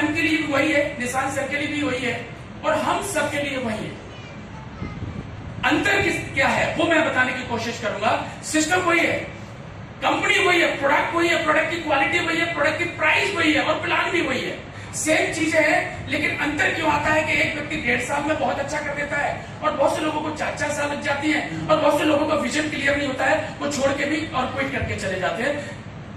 Ma'am के लिए भी वही है, निशान सर के लिए भी वही है, और हम सब के लिए वही है। अंतर क्या है वो मैं बताने की कोशिश करूंगा। सिस्टम वही है, कंपनी वही है, प्रोडक्ट वही है, प्रोडक्ट की क्वालिटी वही है, प्रोडक्ट की प्राइस वही है, और प्लान भी वही है। सेम चीजें हैं, लेकिन अंतर क्यों आता है कि एक व्यक्ति 1.5 साल में बहुत अच्छा कर देता है और बहुत से लोगों को 4-4 साल लग जाती है, और बहुत से लोगों का विजन क्लियर नहीं होता है, वो छोड़ के भी और क्विट करके चले जाते हैं।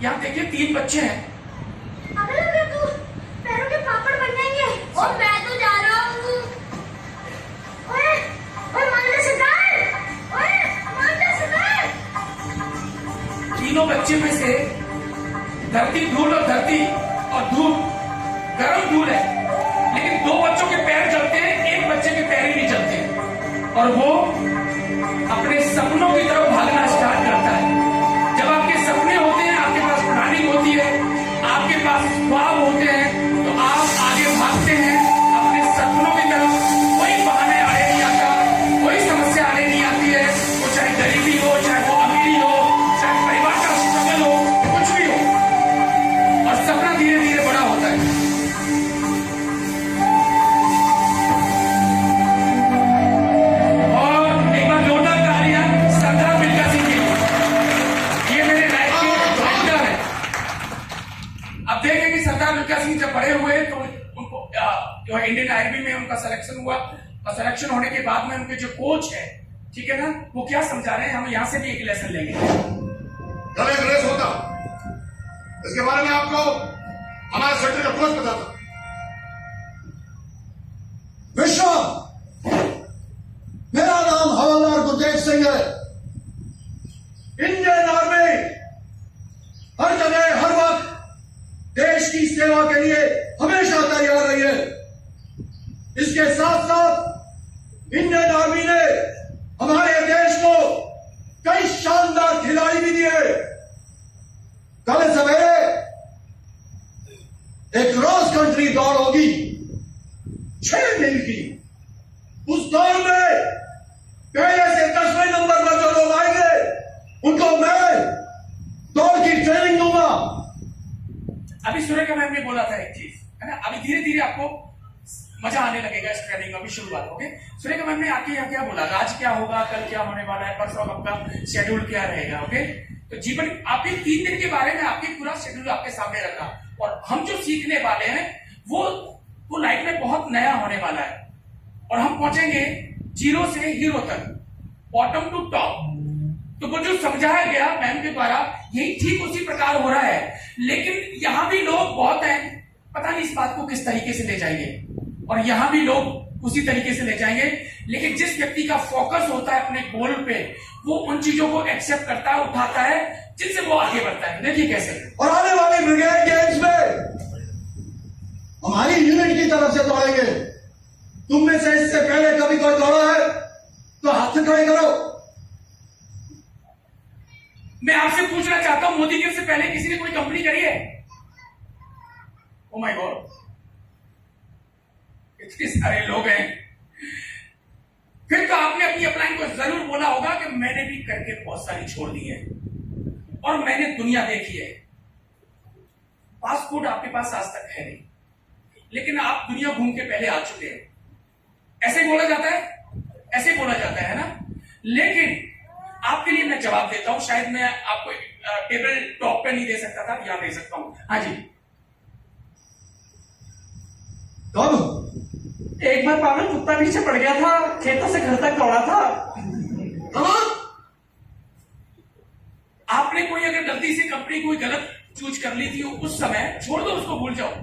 यहाँ देखिए 3 बच्चे हैं। तो पैरों के पापड़ बन जाएंगे। और मैं तो जा रहा हूँ। ओए, ओए मानले सरदार, ओए मानले सरदार। तीनों बच्चे में से धरती धूल और धरती और धूप गर्म धूल है, लेकिन 2 बच्चों के पैर जलते हैं, एक बच्चे के पैर ही नहीं जलते, और वो अपने सपनों की तरफ भागना स्टार्ट करता है। जब आपके सपने होते हैं, आपके पास प्लानिंग होती है, आपके पास ख्वाब होते हैं, तो आप आगे भागते हैं अपने सपनों की तरफ। कोई बहाने आड़े नहीं आता, कोई समस्या आड़े नहीं आती है, वो चाहे गरीबी हो, चाहे वो अमीरी हो, चाहे परिवार का स्ट्रगल हो, कुछ भी हो, और सपना धीरे धीरे बड़ा होता है। और एक बार जोरदार तालियां सरदार मिल्खा सिंह की। ये मेरे लाइफ के मेंटर है। अब देखें कि सरदार मिल्खा सिंह जब बड़े हुए तो उनको जो है इंडियन आर्मी में उनका सिलेक्शन हुआ, और सिलेक्शन होने के बाद में उनके जो कोच है, ठीक है ना, वो क्या समझा रहे हैं, हम यहां से भी एक लेसन लेंगे। जब एक रेस होता, इसके बारे में आपको हमारे सेक्टर का कोच बताता। विश्व, मेरा नाम हवलदार गुरदेव सिंह है। इंडियन आर्मी हर जगह हर वक्त देश की सेवा के लिए हमेशा तैयार रही है। इसके साथ साथ इंडियन आर्मी ने हमारे देश को कई शानदार खिलाड़ी भी दिए। कल सवेरे एक क्रॉस कंट्री दौड़ होगी 6 मील की। उस दौड़ में पहले से 10वें नंबर पर जो लोग आएंगे, उनको मैं दौड़ की ट्रेनिंग दूंगा। अभी सुरेखा मैम ने बोला था एक चीज, है ना, अभी धीरे धीरे आपको मजा आने लगेगा इस ट्रेनिंग में, अभी शुरुआत। ओके, सुरेखा मैम ने आके यहाँ क्या बोला, आज क्या होगा, कल क्या होने वाला है, परसों आपका शेड्यूल क्या रहेगा। ओके, तो जीवन आपके 3 दिन के बारे में आपके पूरा शेड्यूल आपके सामने रखा, और हम जो सीखने वाले हैं वो लाइफ में बहुत नया होने वाला है, और हम पहुंचेंगे 0 से हीरो तक, बॉटम टू टॉप। तो वो जो समझाया गया मैम के द्वारा, यही ठीक उसी प्रकार हो रहा है। लेकिन यहां भी लोग बहुत हैं, पता नहीं इस बात को किस तरीके से ले जाएंगे, और यहां भी लोग उसी तरीके से ले जाएंगे। लेकिन जिस व्यक्ति का फोकस होता है अपने गोल पे, वो उन चीजों को एक्सेप्ट करता है, उठाता है, जिनसे वो आगे बढ़ता है। देखिए कैसे। और आने वाले ब्रिगेड गेम्स में हमारी यूनिट की तरफ से दौड़ेंगे। तुम में से इससे पहले कभी कोई दौड़ा है तो हाथ से खड़े करो। मैं आपसे पूछना चाहता हूं, मोदी जी से पहले किसी ने कोई कंपनी करी है? ओ माय गॉड, इतने सारे लोग हैं। फिर तो आपने अपनी अपलाइन को जरूर बोला होगा कि मैंने भी करके बहुत सारी छोड़ दी है, और मैंने दुनिया देखी है। पासपोर्ट आपके पास आज तक है नहीं, लेकिन आप दुनिया घूम के पहले आ चुके हैं। ऐसे बोला जाता है, ऐसे बोला जाता है ना। लेकिन आपके लिए मैं जवाब देता हूं, शायद मैं आपको टेबल टॉप पे नहीं दे सकता था, यहां दे सकता हूं। हाँ जी। कब? एक बार पागल कुत्ता पीछे पड़ गया था, खेतों से घर तक दौड़ा था। आपने कोई अगर गलती से कंपनी कोई गलत चूज कर ली थी उस समय, छोड़ दो उसको, भूल जाओ।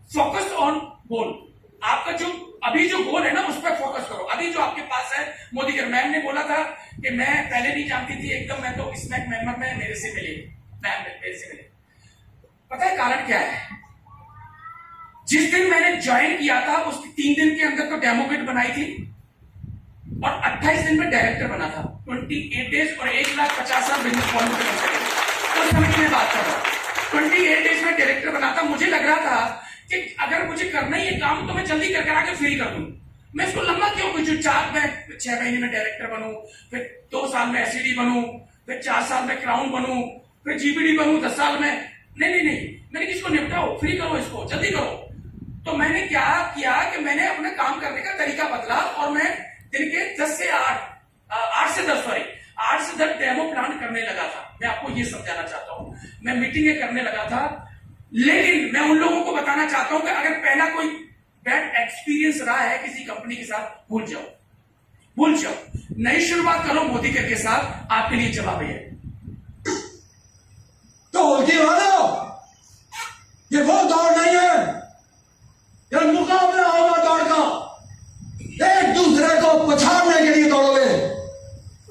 Focus on goal. आपका जो अभी जो गोल है ना, उस पर फोकस करो। अभी जो आपके पास है, मोदी जी मैम ने बोला था कि मैं पहले नहीं जानती थी एकदम, मैं तो स्नैक मेंबर में मेरे से मिली, मैम मेरे से मिली। पता है कारण क्या है? जिस दिन मैंने ज्वाइन किया था, उसके 3 दिन के अंदर तो डेमो किट बनाई थी, और 28 दिन में डायरेक्टर बना था। 28 डेज और 1,50,000 बिजनेस फॉलो कर सके। उस समय की मैं बात कर रहा हूँ। 28 डेज में डायरेक्टर बना था। मुझे लग रहा था कि अगर मुझे करना ही है काम, तो मैं जल्दी कर आके फ्री कर दूं। मैं इसको लंबा क्यों खींचूं? 6 महीने में डायरेक्टर बनूं, फिर 2 साल में एसईडी बनूं, फिर 4 साल में क्राउन बनूं, फिर जीपीडी बनूं 10 साल में। नहीं, मैंने किसको निपटाओ, फ्री करो इसको, जल्दी करो। तो मैंने क्या किया कि मैंने अपना काम करने का तरीका बदला और मैं दिन के 10 से 8 डेमो प्लान करने लगा था। मैं आपको ये समझाना चाहता हूं, मैं मीटिंगें करने लगा था, लेकिन मैं उन लोगों को बताना चाहता हूं कि अगर पहला कोई बैड एक्सपीरियंस रहा है किसी कंपनी के साथ, भूल जाओ, नई शुरुआत करो मोदी के साथ, आपके लिए जवाब है। तो उनकी वाला ये वो दौड़ नहीं है, ये मुकाबला होगा दौड़ का, एक दूसरे को पछाड़ने के लिए दौड़ोगे,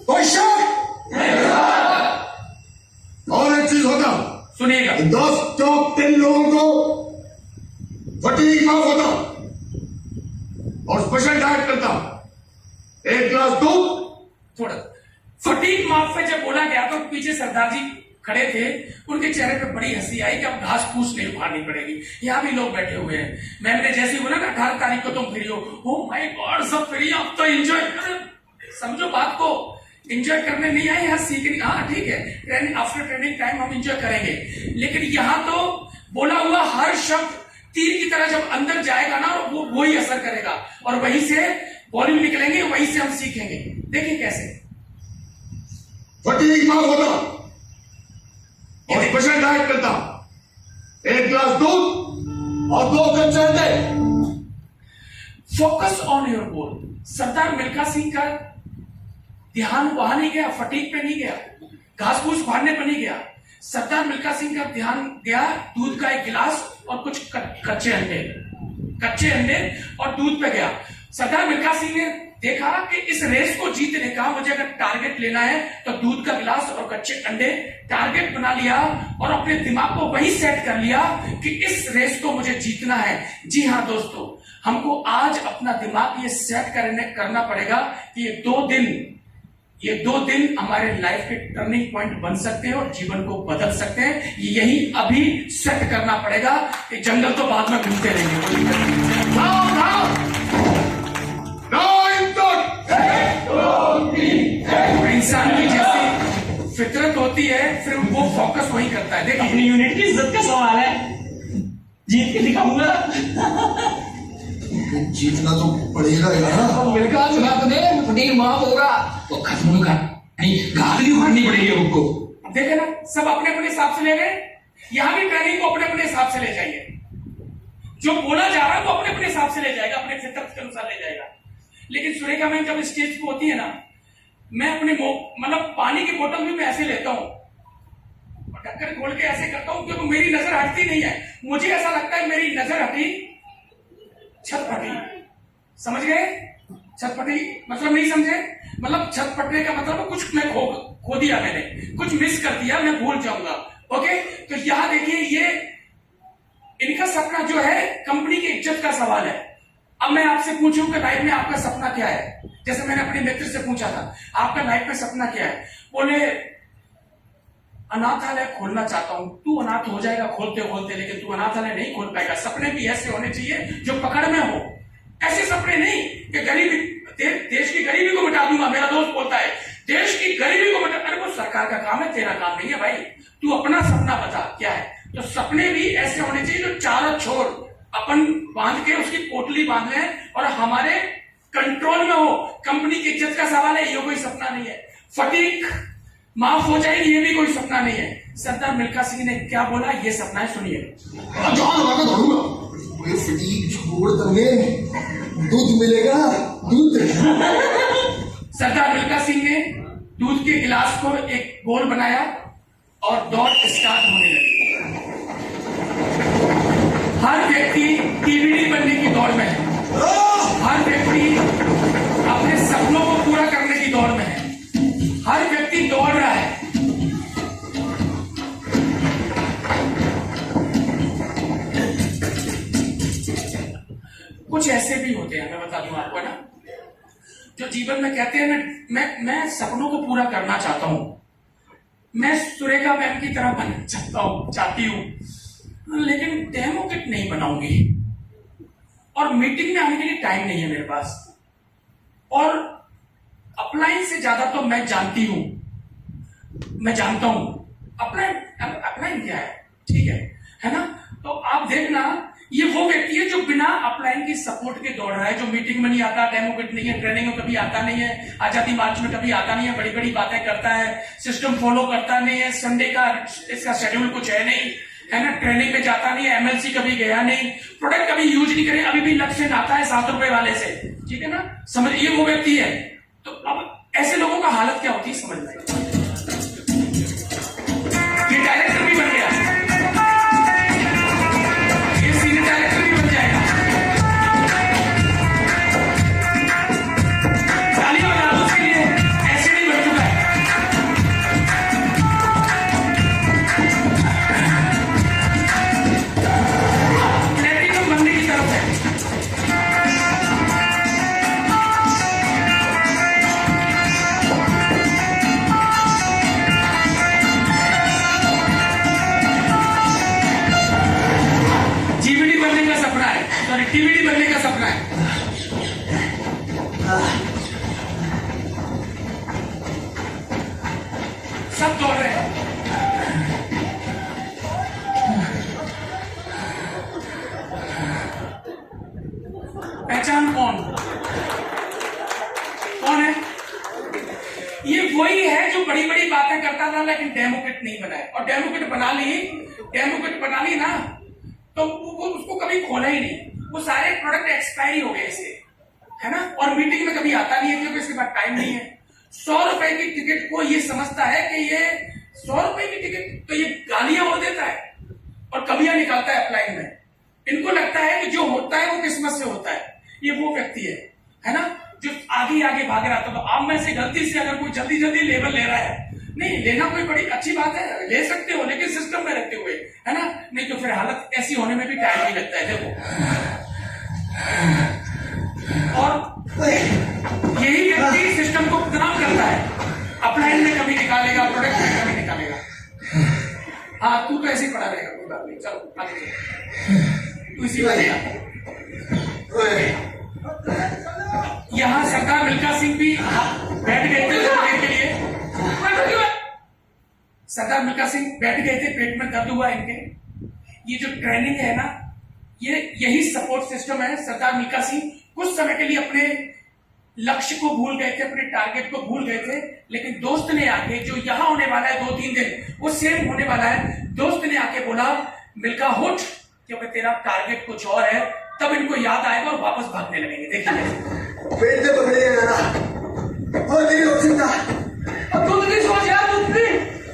कोई शक? और एक चीज होता, सुनिएगा, 10 टॉप 10 लोगों को फटीग माफ होता और स्पेशल डाइट करता, 1 गिलास दूध। थोड़ा फटीग माफ में जब बोला गया तो पीछे सरदार जी खड़े थे, उनके चेहरे पे बड़ी हंसी आई कि अब घास फूस नहीं उखाड़नी पड़ेगी। यहाँ भी लोग बैठे हुए हैं। मैम ने जैसे ही बोला ना 18 तारीख को तुम फ्री हो, ओ माय गॉड सब फ्री, अब तो एंजॉय करो, समझो बात को, एंजॉय करने नहीं आए यहाँ सीखने। हाँ ठीक है, ट्रेनिंग आफ्टर ट्रेनिंग टाइम हम एंजॉय करेंगे, लेकिन यहाँ तो बोला हुआ हर शब्द तीर की तरह जब अंदर जाएगा ना वो वही असर करेगा और वहीं से वॉल्यूम निकलेंगे, वहीं से हम सीखेंगे। देखिए कैसे फटीग माफ होता और स्पेशल डाइट करता, 1 गिलास दूध और 2 कच्चे अंडे। Focus on your goal. Sardar Milkha Singh का ध्यान वहां नहीं गया, फटीक पे नहीं गया, घास फूस उखाड़ने पे नहीं गया। सरदार मिल्खा सिंह का ध्यान गया दूध का 1 गिलास और कुछ कच्चे अंडे और दूध पे गया। सरदार मिल्खा सिंह ने देखा कि इस रेस को जीतने का मुझे अगर टारगेट लेना है तो दूध का गिलास और कच्चे अंडे टारगेट बना लिया और अपने दिमाग को वही सेट कर लिया कि इस रेस को मुझे जीतना है। जी हाँ दोस्तों, हमको आज अपना दिमाग ये सेट करना पड़ेगा कि ये दो दिन हमारे लाइफ के टर्निंग पॉइंट बन सकते हैं और जीवन को बदल सकते हैं। यही अभी सेट करना पड़ेगा कि जंगल तो बाद में घूमते रहेंगे। इंसान की जैसी फितरत होती है, फिर वो फोकस वही करता है। देखिए अपनी यूनिट की इज्जत का सवाल है, जीत के दिखाऊंगा। जीतना तो पड़ेगा यार। मिलकर चुनाव ने फटीग माफ होगा तो खत्म होगा, नहीं गाली उखाड़नी पड़ेगी हमको। देखे ना, सब अपने अपने हिसाब से ले गए। यहां भी ट्रेनिंग को अपने अपने हिसाब से ले जाइए। जो बोला जा रहा है वो अपने अपने हिसाब से ले जाएगा, अपने फितरत के अनुसार ले जाएगा। लेकिन सुरेखा मैम जब स्टेज पे होती है ना, मैं अपने मतलब पानी की बोतल भी मैं ऐसे लेता हूं, ढक्कन खोल के ऐसे करता हूं क्योंकि मेरी नजर हटती नहीं है। मुझे ऐसा लगता है मेरी नजर हटी, छत फटी। समझ गए? छत फटी मतलब नहीं समझे? मतलब छत फटने का मतलब कुछ मैं खो दिया, मैंने कुछ मिस कर दिया, मैं भूल जाऊंगा। ओके, तो यहां देखिए, ये इनका सपना जो है कंपनी की इज्जत का सवाल है। अब मैं आपसे पूछूं कि लाइफ में आपका सपना क्या है? जैसे मैंने अपने मित्र से पूछा था, आपका लाइफ में सपना क्या है? बोले अनाथालय खोलना चाहता हूं। तू अनाथ हो जाएगा खोलते खोलते, लेकिन तू अनाथालय नहीं खोल पाएगा। सपने भी ऐसे होने चाहिए जो पकड़ में हो। ऐसे सपने नहीं कि गरीबी, देश की गरीबी को मिटा दूंगा। मेरा दोस्त बोलता है देश की गरीबी को मिटा, अरे वो सरकार का काम है, तेरा काम नहीं है भाई। तू अपना सपना बता क्या है। तो सपने भी ऐसे होने चाहिए जो चारों छोर अपन बांध के उसकी पोटली बांध लें और हमारे कंट्रोल में हो। कंपनी की इज्जत का सवाल है, ये कोई सपना नहीं है। फटीग माफ हो जाएगी, ये भी कोई सपना नहीं है। सरदार मिल्खा सिंह ने क्या बोला, ये सपना है, सुनिए। जान लगा के दौड़ूंगा, ये फटीग छोड़ करने दूध मिलेगा, दूध। सरदार मिल्खा सिंह ने दूध के गिलास को एक गोल बनाया और दौड़ स्टार्ट होने लगी। हर व्यक्ति टीवीडी बनने की दौड़ में है, हर व्यक्ति अपने सपनों को पूरा करने की दौड़ में है, हर व्यक्ति दौड़ रहा है। कुछ ऐसे भी होते हैं, मैं बता दूं आपको ना, जो जीवन में कहते हैं मैं सपनों को पूरा करना चाहता हूं, मैं सुरेखा मैम की तरह बनना चाहती हूं, लेकिन डेमो किट नहीं बनाऊंगी और मीटिंग में आने के लिए टाइम नहीं है मेरे पास। और अपलाइन से ज्यादा तो मैं जानता हूं अपलाइन क्या है। ठीक है ना? तो आप देखना, ये वो व्यक्ति है जो बिना अपलाइन की सपोर्ट के दौड़ रहा है, जो मीटिंग में नहीं आता, डेमो किट नहीं है, ट्रेनिंग में कभी आता नहीं है, आजादी मार्च में कभी आता नहीं है, बड़ी बड़ी बातें करता है, सिस्टम फॉलो करता नहीं है, संडे का इसका शेड्यूल कुछ है नहीं, है ना, ट्रेनिंग में जाता नहीं है, एमएलसी कभी गया नहीं, प्रोडक्ट कभी यूज नहीं करे, अभी भी लक्ष्य आता है 7 रुपए वाले से, ठीक है ना, समझ, ये वो व्यक्ति है। तो अब ऐसे लोगों का हालत क्या होती है समझ में, ये डायरेक्टर भी बन गया, ये सीनियर डायरेक्टर भी बन जाएगा, तालियां बजा दो उसके लिए, ऐसे नहीं बन चुका है। प्लेटिनम बनने की तरफ है। जीवीडी बनने का सपना है, सॉरी टीवीडी बनने का सपना है। सब दौड़ रहे हैं। पहचान कौन कौन है? ये वही है जो बड़ी बड़ी बातें करता था लेकिन डेमो किट नहीं बनाया, और डेमो किट बना ली ना, तो वो उसको कभी खोला ही नहीं, वो सारे प्रोडक्ट एक्सपायरी हो गए इसके, है ना, और मीटिंग में कभी आता नहीं है क्योंकि इसके पास टाइम नहीं है। 100 रुपए की टिकट को ये समझता है कि ये 100 रुपए की टिकट, तो ये गालियां और देता है और कमियां निकालता है अपलाइन में। इनको लगता है कि जो होता है वो किस्मत से होता है। ये वो व्यक्ति है ना, जो आगे आगे भाग रहा था। तो आप में से गलती से अगर कोई जल्दी जल्दी लेवल ले रहा है, नहीं लेना कोई बड़ी अच्छी बात है, ले सकते हो, लेकिन सिस्टम में रखते हुए, है ना, नहीं तो फिर हालत ऐसी होने में भी टाइम नहीं लगता है। देखो, और यही व्यक्ति सिस्टम को बदनाम करता है, अपलाइन में कभी निकालेगा, प्रोडक्ट में कभी निकालेगा। हाँ, तू तो ऐसे ही पड़ा रहेगा, कोई बात नहीं, चलो आगे चलो, तू इसी बात का। यहां सरदार मिल्खा सिंह भी बैठ गए थे थोड़ी देर के लिए। सरदार मिल्खा सिंह बैठ गए थे, पेट में दर्द हुआ इनके। ये जो ट्रेनिंग है ना, ये यही सपोर्ट सिस्टम है। सरदार मिल्खा सिंह कुछ समय के लिए अपने लक्ष्य को भूल गए थे, अपने टारगेट को भूल गए थे, लेकिन दोस्त ने आके, जो यहां होने वाला है 2-3 दिन, वो सेम होने वाला है। दोस्त ने आके बोला, मिल्खा उठ, क्योंकि तेरा टारगेट कुछ और है। तब इनको याद आएगा और वापस भागने लगेंगे। देखिए, पेट से पकड़िए जरा, और नहीं हो सकता। अब तुम नहीं सोच यार,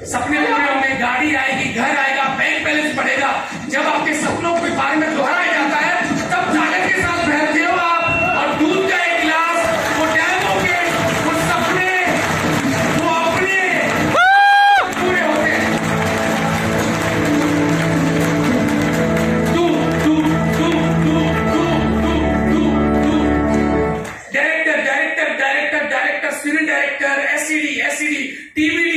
सपने पूरे होंगे, गाड़ी आएगी, घर आएगा, बैंक बैलेंस बढ़ेगा। जब आपके सपनों के बारे में दोहराया जाता है, तब ताकत के साथ बहते हो आप, और दूध का एक गिलास, वो डैमों के, वो सपने, वो अपने पूरे होते हैं। Director, senior director, SED, TVD,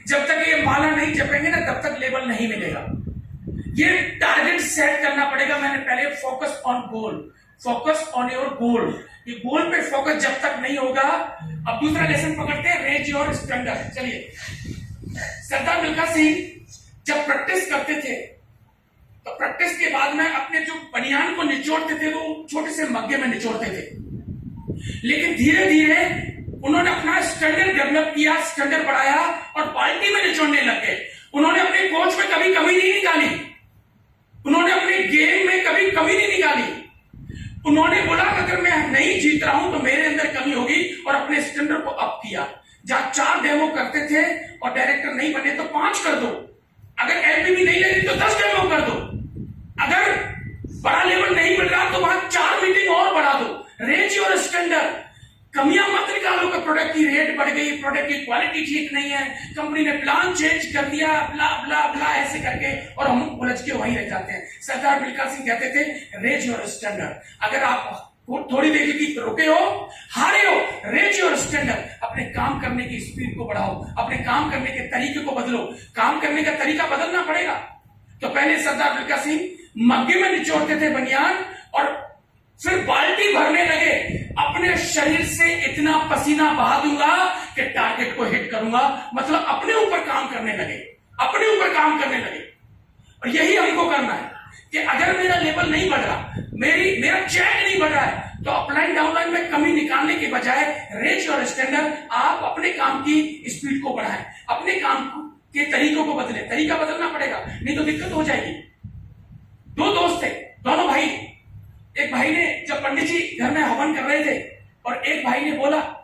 जब तक ये माला नहीं जपेंगे ना, तब तक लेवल नहीं मिलेगा। ये टारगेट सेट करना पड़ेगा। मैंने पहले focus on goal, focus on your गोल, ये गोल पे फोकस जब तक नहीं होगा। अब दूसरा लेसन पकड़ते हैं, रेज योर स्टैंडर्ड। चलिए, सरदार मिल्खा सिंह जब प्रैक्टिस करते थे, तो प्रैक्टिस के बाद में अपने जो बनियान को निचोड़ते थे, वो छोटे से मग्गे में निचोड़ते थे। लेकिन धीरे धीरे उन्होंने अपना स्टैंडर्ड डेवलप किया, स्टैंडर्ड बढ़ाया और बाल्टी में निचोड़ने लग गए। उन्होंने अपने कोच में कभी कमी नहीं निकाली, उन्होंने अपने गेम में कभी कमी नहीं निकाली। उन्होंने बोला अगर मैं नहीं जीत रहा हूं तो मेरे अंदर कमी होगी, और अपने स्टैंडर्ड को अप किया। जहां 4 डेमो करते थे और डायरेक्टर नहीं बने तो 5 कर दो, अगर एलपीबी नहीं लगी तो 10 डेमो कर दो, अगर बड़ा लेवल नहीं मिल रहा तो वहां 4 मीटिंग और बढ़ा दो। रेज योर स्टैंडर्ड, कमियां मत निकालो कि प्रोडक्ट की रेट बढ़ गई, प्रोडक्ट की क्वालिटी ठीक नहीं है, कंपनी ने प्लान चेंज कर दिया, ब्ला ब्ला ब्ला ऐसे करके, और हम उलझ के वहीं रह जाते हैं। सरदार मिल्खा सिंह कहते थे, रेज योर स्टैंडर्ड। अगर आप थोड़ी देर की रुके हो, हारे हो, रेज योर स्टैंडर्ड। अपने काम करने की स्पीड को बढ़ाओ, अपने काम करने के तरीके को बदलो। काम करने का तरीका बदलना पड़ेगा। तो पहले सरदार मिल्खा सिंह मग्गे में निचोड़ते थे बनियान, और फिर बाल्टी भरने लगे। अपने शरीर से इतना पसीना बहा दूंगा कि टारगेट को हिट करूंगा, मतलब अपने ऊपर काम करने लगे, अपने ऊपर काम करने लगे। और यही हमको करना है कि अगर मेरा लेवल नहीं बढ़ रहा, मेरा चैट नहीं बढ़ रहा है, तो अपलाइन डाउनलाइन में कमी निकालने के बजाय रेंज और स्टैंडर्ड आप अपने काम की स्पीड को बढ़ाएं, अपने काम के तरीकों को बदलें। तरीका बदलना पड़ेगा, नहीं तो दिक्कत हो जाएगी। दो दोस्त थे, दोनों भाई। एक भाई ने, जब पंडित जी घर में हवन कर रहे थे, और एक भाई ने बोला